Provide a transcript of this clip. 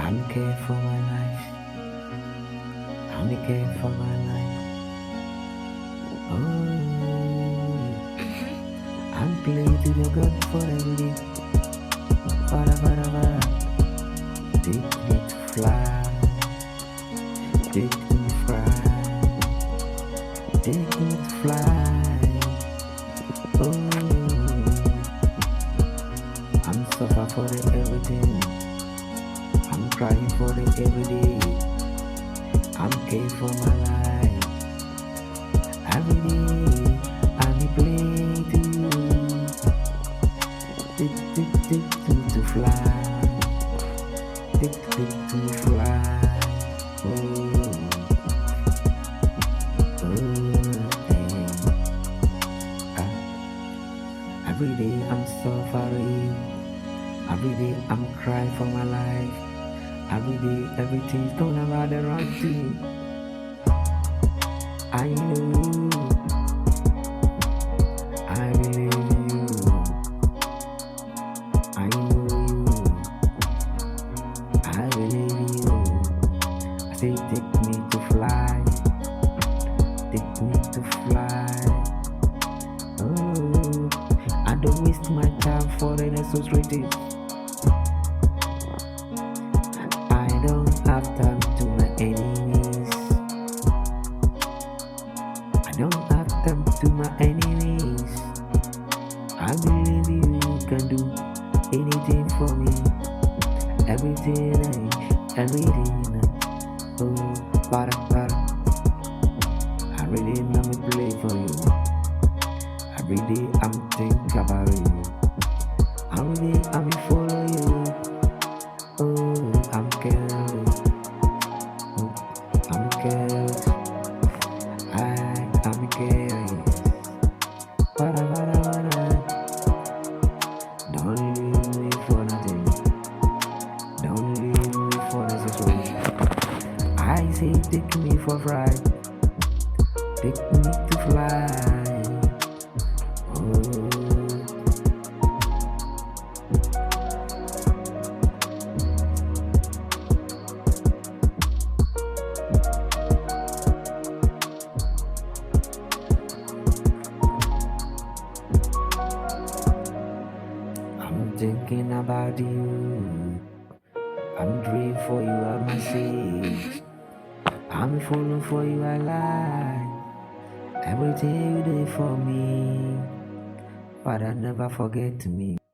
I'm care for my life. I'm care for my life. Oh, I'm playing to the God for every day. Para. Take me to fly. Take me to fly. Take me to fly. Oh, I'm suffer for the everything. I'm crying for the everyday. I'm care for my life. Every day I'm playing to you. Tick to fly. Tick to fly. Oh, hey. Every day I'm suffering. Every day I'm crying for my life. Every day everything's going about the wrong thing. I know. I believe you. I know you. I believe you. I say take me to fly. Take me to fly. Oh, I don't waste my time for the necessary. I don't have time to my enemies. I don't have time to my enemies. I believe you can do anything for me. Everything. Oh, para. I really know me play for you. Every day I'm think about you. Every day I'm follow you. Oh, I'm careless. Oh, I'm careless. I'm careless. Para. Don't leave me for nothing. Don't leave me for necessary. I say take me for ride. Take me to fly. Oh, I'm thinking about you. I'm dreaming for you, I must say. I'm falling for you, I lie. Everything you do for me, Father, never forget me.